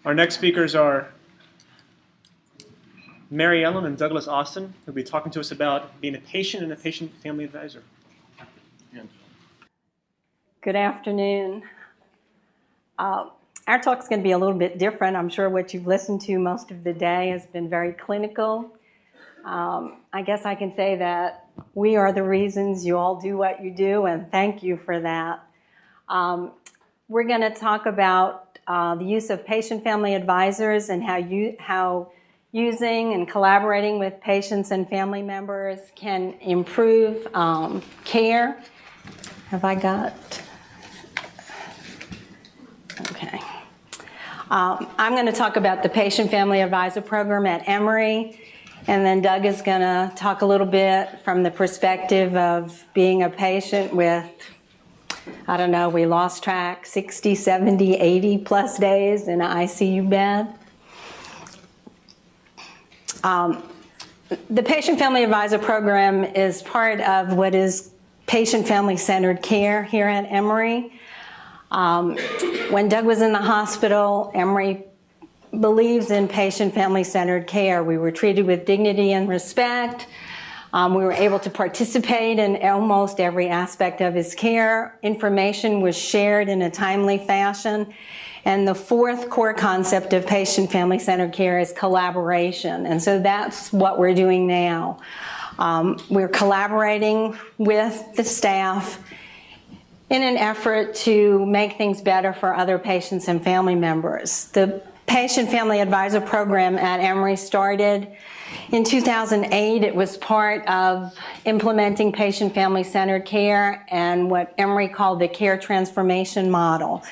Our next speakers are Maryellen and Douglas Austin, who'll be talking to us about being a patient and a patient family advisor. Good afternoon. Our talk's going to be a little bit different. I'm sure what you've listened to most of the day has been very clinical. I guess I can say that we are the reasons you all do what you do, and thank you for that. We're going to talk about the use of patient-family advisors and how using and collaborating with patients and family members can improve care. Have I got... Okay. I'm going to talk about the Patient-Family Advisor Program at Emory, and then Doug is going to talk a little bit from the perspective of being a patient with, I don't know, we lost track, 60, 70, 80 plus days in an ICU bed. The Patient-Family Advisor Program is part of what is patient-family-centered care here at Emory. When Doug was in the hospital, Emory believes in patient-family-centered care. We were treated with dignity and respect. We were able to participate in almost every aspect of his care. Information was shared in a timely fashion. And the fourth core concept of patient-family-centered care is collaboration. And so that's what we're doing now. We're collaborating with the staff in an effort to make things better for other patients and family members. The Patient-Family Advisor Program at Emory started in 2008. It was part of implementing patient-family-centered care and what Emory called the care transformation model.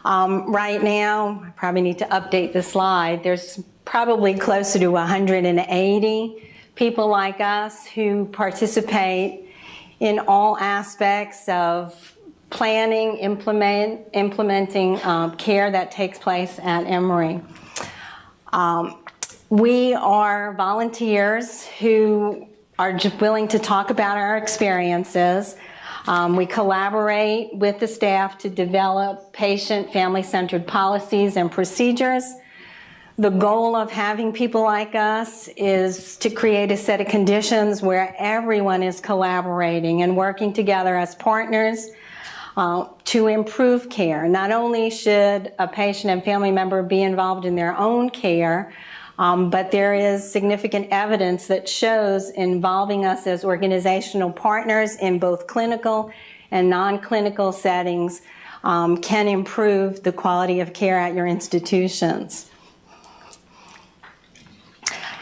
Right now, I probably need to update the slide, there's probably closer to 180 people like us who participate in all aspects of planning, implementing care that takes place at Emory. We are volunteers who are just willing to talk about our experiences. We collaborate with the staff to develop patient family-centered policies and procedures. The goal of having people like us is to create a set of conditions where everyone is collaborating and working together as partners to improve care. Not only should a patient and family member be involved in their own care, but there is significant evidence that shows involving us as organizational partners in both clinical and non-clinical settings can improve the quality of care at your institutions.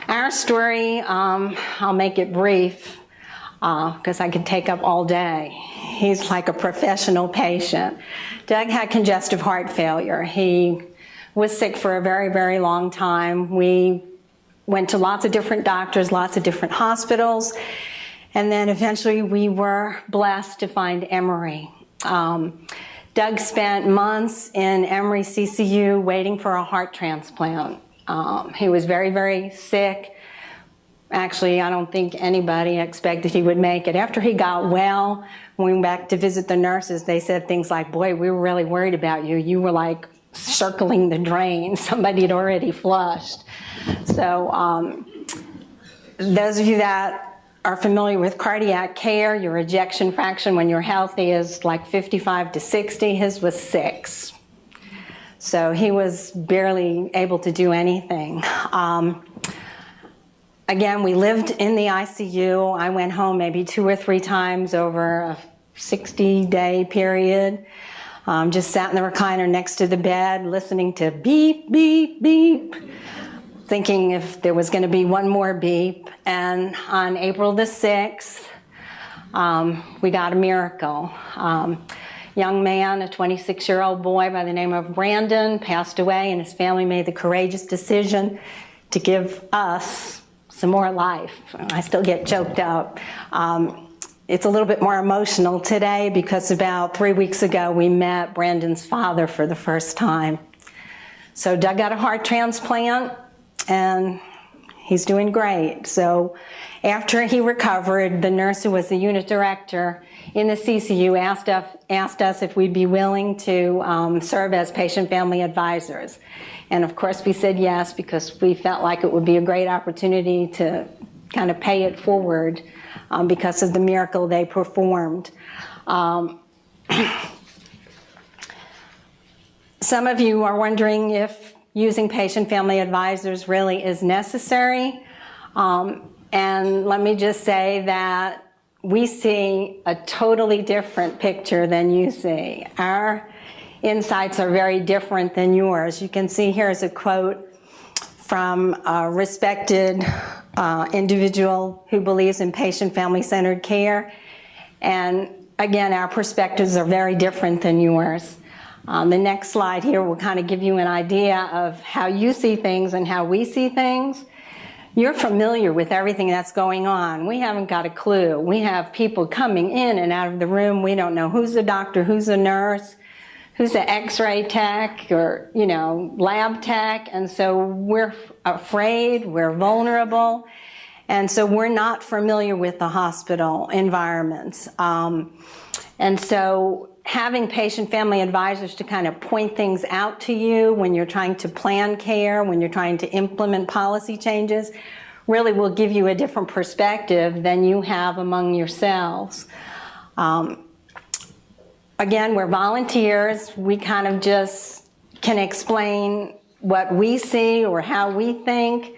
Our story, I'll make it brief because I could take up all day. He's like a professional patient. Doug had congestive heart failure. He was sick for a very, very long time. We went to lots of different doctors, lots of different hospitals, and then eventually we were blessed to find Emory. Doug spent months in Emory CCU waiting for a heart transplant. He was very, very sick. Actually, I don't think anybody expected he would make it. After he got well, when we went back to visit the nurses, they said things like, boy, we were really worried about you. You were like circling the drain. Somebody had already flushed. So those of you that are familiar with cardiac care, your ejection fraction when you're healthy is like 55 to 60. His was 6. So he was barely able to do anything. Again, we lived in the ICU. I went home maybe 2 or 3 times over a 60-day period. Just sat in the recliner next to the bed, listening to beep, beep, beep, thinking if there was going to be one more beep. And on April the 6th, we got a miracle. Young man, a 26-year-old boy by the name of Brandon, passed away, and his family made the courageous decision to give us some more life. I still get choked up. It's a little bit more emotional today because about 3 weeks ago we met Brandon's father for the first time. So Doug got a heart transplant, and He's doing great. So after he recovered, the nurse who was the unit director in the CCU asked us if we'd be willing to serve as patient family advisors. And of course we said yes, because we felt like it would be a great opportunity to kind of pay it forward because of the miracle they performed. Some of you are wondering if using patient family advisors really is necessary. And let me just say that we see a totally different picture than you see. Our insights are very different than yours. You can see here is a quote from a respected individual who believes in patient family-centered care. And again, our perspectives are very different than yours. The next slide here will kind of give you an idea of how you see things and how we see things. You're familiar with everything that's going on. We haven't got a clue. We have people coming in and out of the room. We don't know who's a doctor, who's a nurse, who's an x-ray tech or, lab tech. And so we're afraid, we're vulnerable. And so we're not familiar with the hospital environments. And so having patient family advisors to kind of point things out to you when you're trying to plan care, when you're trying to implement policy changes, really will give you a different perspective than you have among yourselves. Again, we're volunteers. We kind of just can explain what we see or how we think.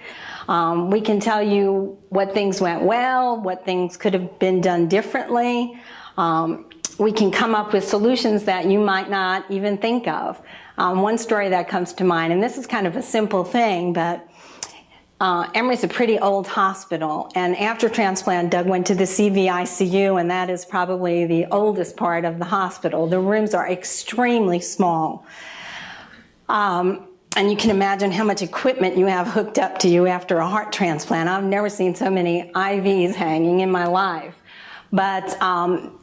We can tell you what things went well, what things could have been done differently. We can come up with solutions that you might not even think of. One story that comes to mind, and this is kind of a simple thing, but Emory's a pretty old hospital, and after transplant, Doug went to the CVICU, and that is probably the oldest part of the hospital. The rooms are extremely small. And you can imagine how much equipment you have hooked up to you after a heart transplant. I've never seen so many IVs hanging in my life. But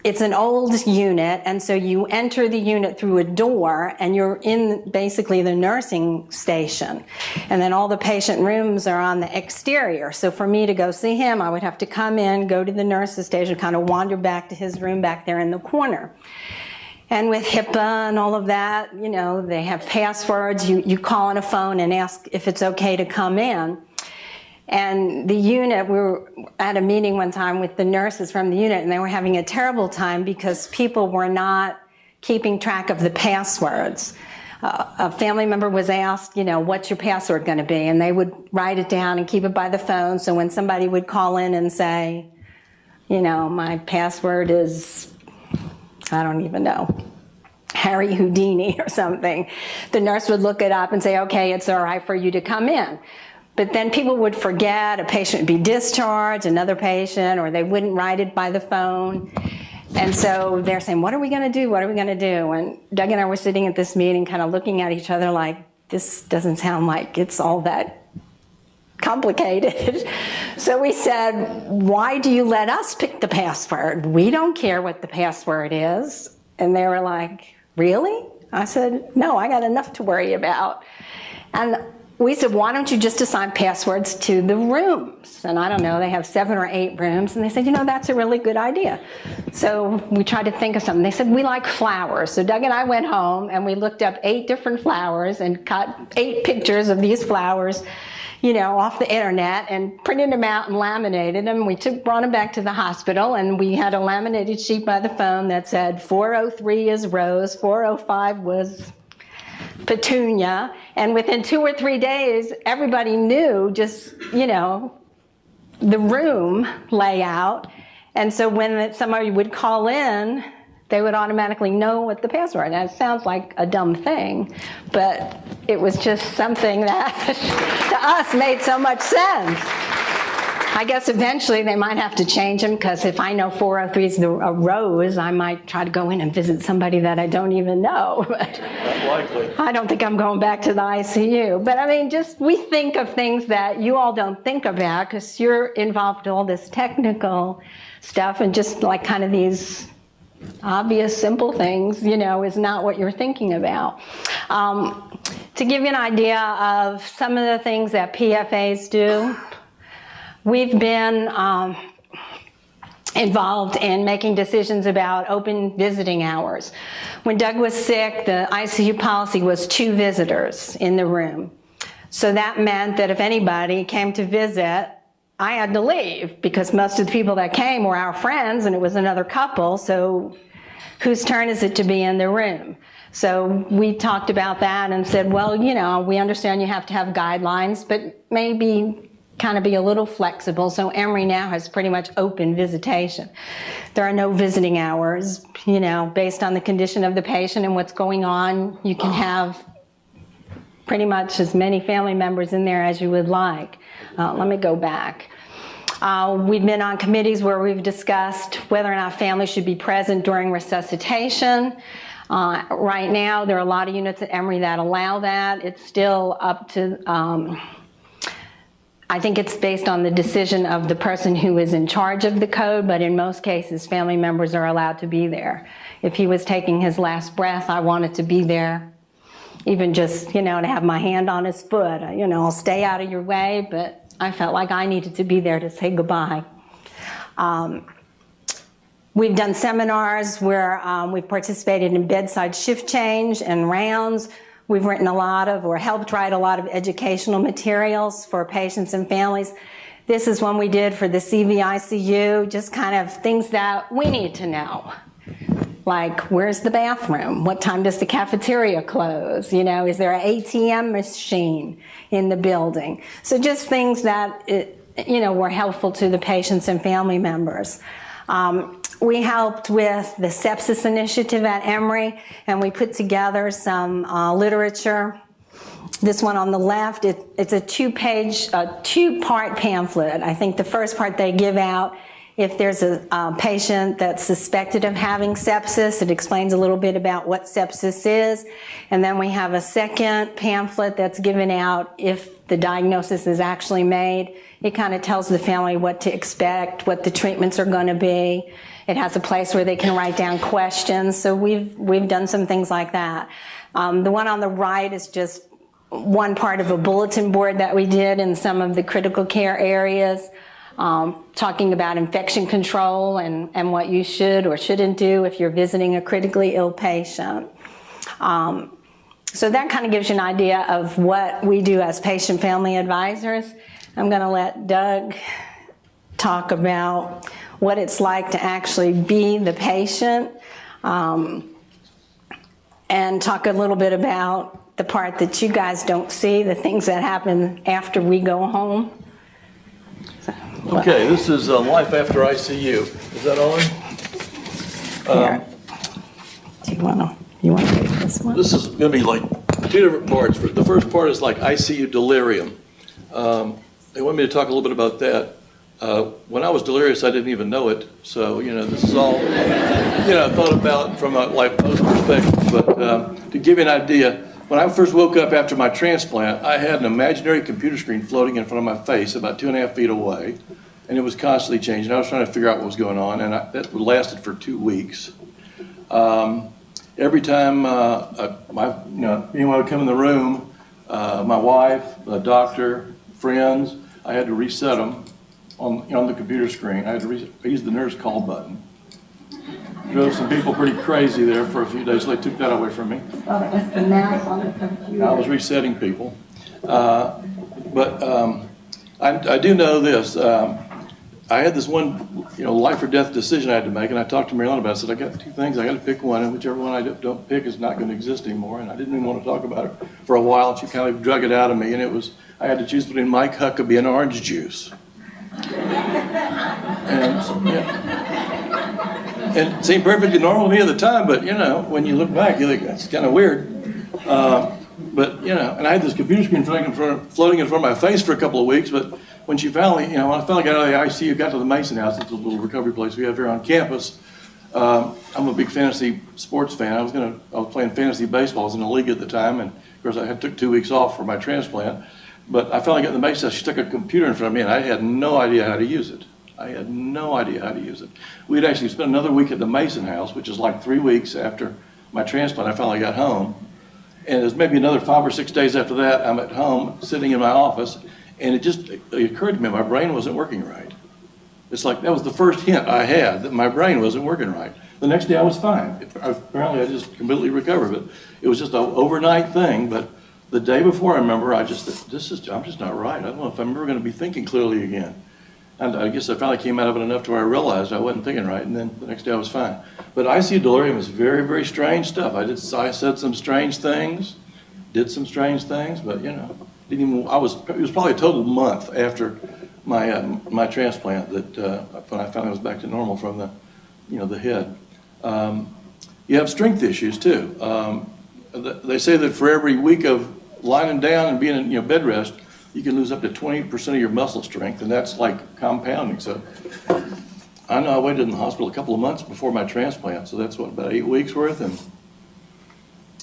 it's an old unit, and so you enter the unit through a door, and you're in basically the nursing station. And then all the patient rooms are on the exterior. So for me to go see him, I would have to come in, go to the nurse's station, kind of wander back to his room back there in the corner. And with HIPAA and all of that, they have passwords. You call on a phone and ask if it's okay to come in. And the unit, we were at a meeting one time with the nurses from the unit, and they were having a terrible time because people were not keeping track of the passwords. A family member was asked, what's your password going to be? And they would write it down and keep it by the phone. So when somebody would call in and say, my password is, I don't even know, Harry Houdini or something, the nurse would look it up and say, okay, it's all right for you to come in. But then people would forget, a patient would be discharged, another patient, or they wouldn't write it by the phone. And so they're saying, what are we going to do? What are we going to do? And Doug and I were sitting at this meeting kind of looking at each other like, this doesn't sound like it's all that complicated. So we said, why do you let us pick the password? We don't care what the password is. And they were like, really? I said, no, I got enough to worry about. And we said, why don't you just assign passwords to the rooms? And I don't know, they have 7 or 8 rooms. And they said, that's a really good idea. So we tried to think of something. They said, we like flowers. So Doug and I went home and we looked up 8 different flowers and cut 8 pictures of these flowers, off the internet and printed them out and laminated them. We brought them back to the hospital, and we had a laminated sheet by the phone that said 403 is rose, 405 was petunia, and within 2 or 3 days, everybody knew just, the room layout. And so when somebody would call in, they would automatically know what the password. Now, it sounds like a dumb thing, but it was just something that to us made so much sense. I guess eventually they might have to change them, because if I know 403 is a rose, I might try to go in and visit somebody that I don't even know. But likely. I don't think I'm going back to the ICU. But we think of things that you all don't think about, because you're involved in all this technical stuff, and just like kind of these obvious, simple things, is not what you're thinking about. To give you an idea of some of the things that PFAs do, We've been involved in making decisions about open visiting hours. When Doug was sick, the ICU policy was 2 visitors in the room. So that meant that if anybody came to visit, I had to leave because most of the people that came were our friends and it was another couple, so whose turn is it to be in the room? So we talked about that and said, well, you know, we understand you have to have guidelines, but maybe kind of be a little flexible. So Emory now has pretty much open visitation. There are no visiting hours, you know, based on the condition of the patient and what's going on. You can have pretty much as many family members in there as you would like. Let me go back. We've been on committees where we've discussed whether or not families should be present during resuscitation. Right now, there are a lot of units at Emory that allow that. It's still up to, I think it's based on the decision of the person who is in charge of the code, but in most cases, family members are allowed to be there. If he was taking his last breath, I wanted to be there, even just, you know, to have my hand on his foot. You know, I'll stay out of your way, but I felt like I needed to be there to say goodbye. We've done seminars where we've participated in bedside shift change and rounds. We've written a lot of, or helped write a lot of educational materials for patients and families. This is one we did for the CVICU, just kind of things that we need to know. Like, where's the bathroom? What time does the cafeteria close? You know, is there an ATM machine in the building? So just things that, you know, were helpful to the patients and family members. We helped with the sepsis initiative at Emory, and we put together some literature. This one on the left, it's a 2-part pamphlet. I think the first part they give out, if there's a patient that's suspected of having sepsis, it explains a little bit about what sepsis is. And then we have a second pamphlet that's given out if the diagnosis is actually made. It kind of tells the family what to expect, what the treatments are going to be. It has a place where they can write down questions. So we've done some things like that. The one on the right is just one part of a bulletin board that we did in some of the critical care areas, talking about infection control and what you should or shouldn't do if you're visiting a critically ill patient. So that kind of gives you an idea of what we do as patient family advisors. I'm going to let Doug talk about what it's like to actually be the patient, and talk a little bit about the part that you guys don't see, the things that happen after we go home. Okay, this is life after ICU. Is that on? Do you want to read this one? This is going to be like 2 different parts. The first part is like ICU delirium. They want me to talk a little bit about that. When I was delirious, I didn't even know it. So, you know, this is all, you know, thought about from a life post perspective. But to give you an idea, when I first woke up after my transplant, I had an imaginary computer screen floating in front of my face about 2.5 feet away, and it was constantly changing. I was trying to figure out what was going on, and that lasted for 2 weeks. Every time anyone would come in the room, my wife, the doctor, friends, I had to reset them on the computer screen. I used the nurse call button. Drove some people pretty crazy there for a few days, so they took that away from me. Oh, that was the mouse on the computer. I was resetting people. I do know this. I had this one, life or death decision I had to make, and I talked to Maryellen about it. I said, I got 2 things. I got to pick one, and whichever one I don't pick is not going to exist anymore. And I didn't even want to talk about it for a while. She kind of drug it out of me, and I had to choose between Mike Huckabee and orange juice. And it seemed perfectly normal to me at the time, but when you look back, you think that's kind of weird. And I had this computer screen floating in front of my face for a couple of weeks, but when I finally got out of the ICU, got to the Mason House, it's a little recovery place we have here on campus. I'm a big fantasy sports fan. I was playing fantasy baseball. I was in the league at the time, and of course I took 2 weeks off for my transplant. But I finally got to the Mason House. She stuck a computer in front of me, and I had no idea how to use it. We had actually spent another week at the Mason House, which is like 3 weeks after my transplant. I finally got home. And it was maybe another 5 or 6 days after that, I'm at home sitting in my office, And it occurred to me, my brain wasn't working right. It's like, that was the first hint I had that my brain wasn't working right. The next day I was fine. Apparently I just completely recovered, but it was just an overnight thing. But the day before, I remember, I'm just not right. I don't know if I'm ever going to be thinking clearly again. And I guess I finally came out of it enough to where I realized I wasn't thinking right, and then the next day I was fine. But ICU delirium is very, very strange stuff. I said some strange things, did some strange things, but it was probably a total month after my transplant that when I finally was back to normal from the head. You have strength issues too. They say that for every week of lying down and being in bed rest, you can lose up to 20% of your muscle strength, and that's like compounding. So I know I waited in the hospital a couple of months before my transplant, so that's about 8 weeks worth. And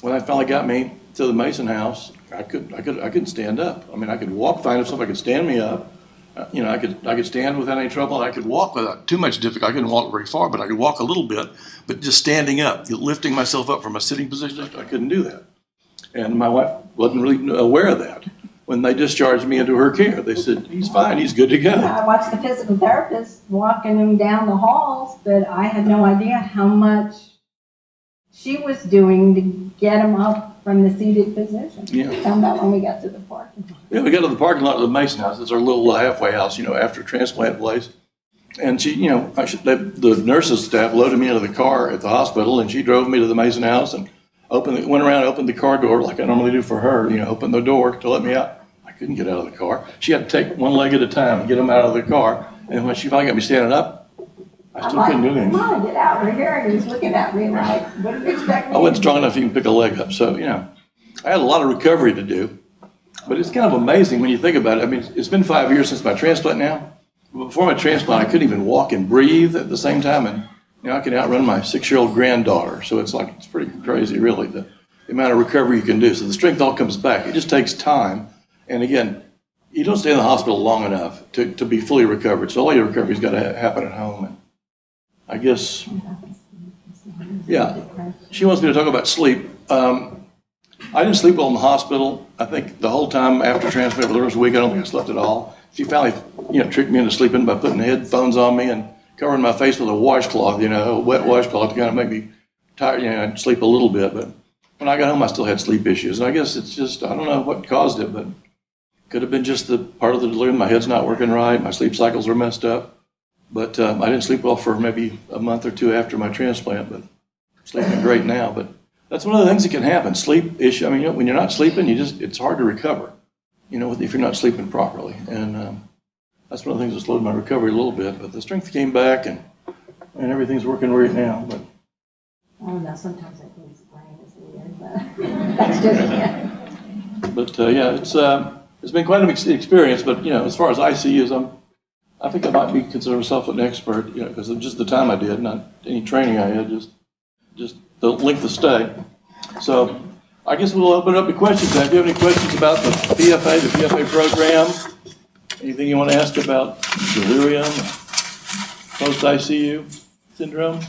when I finally got me to the Mason house, I couldn't stand up. I mean, I could walk fine if somebody could stand me up. I could stand without any trouble. I could walk without too much difficulty. I couldn't walk very far, but I could walk a little bit. But just standing up, lifting myself up from a sitting position, I couldn't do that. And my wife wasn't really aware of that. When they discharged me into her care, they said, he's fine, he's good to go. I watched the physical therapist walking him down the halls, but I had no idea how much she was doing to get him up from the seated position. Yeah. Found out when we got to the parking lot. Yeah, we got to the parking lot of the Mason house. It's our little halfway house, after transplant place. And she, the nurses staff loaded me into the car at the hospital, and she drove me to the Mason house and went around, opened the car door like I normally do for her, opened the door to let me out. I couldn't get out of the car. She had to take one leg at a time and get them out of the car. And when she finally got me standing up, I still couldn't do anything. Come on, get out. We're here. And he's looking at me like, what do you expect me I wasn't strong enough to even pick a leg up. So, I had a lot of recovery to do. But it's kind of amazing when you think about it. I mean, it's been 5 years since my transplant now. Before my transplant, I couldn't even walk and breathe at the same time. And, I can outrun my 6-year-old granddaughter. So it's pretty crazy, really, the amount of recovery you can do. So the strength all comes back. It just takes time. And again, you don't stay in the hospital long enough to be fully recovered. So all your recovery's got to happen at home. And I guess, yeah, she wants me to talk about sleep. I didn't sleep well in the hospital. I think the whole time after transplant, for the rest of the week, I don't think I slept at all. She finally, tricked me into sleeping by putting the headphones on me and covering my face with a washcloth, a wet washcloth to kind of make me tired. I'd sleep a little bit, but when I got home, I still had sleep issues. And I guess it's just, I don't know what caused it, but could have been just the part of the delirium. My head's not working right. My sleep cycles are messed up. But I didn't sleep well for maybe a month or two after my transplant, but I'm sleeping great now. But that's one of the things that can happen. Sleep issue. I mean, when you're not sleeping, it's hard to recover, if you're not sleeping properly. And that's one of the things that slowed my recovery a little bit. But the strength came back, and everything's working right now. But oh, no, sometimes I think his brain is weird, but that's just it. But yeah, it's been quite an experience. But as far as ICUs, I think I might consider myself an expert, because of just the time I did, not any training I had, just the length of stay. So I guess we'll open it up to questions. If you have any questions about the PFA program, anything you want to ask about delirium, post-ICU syndrome?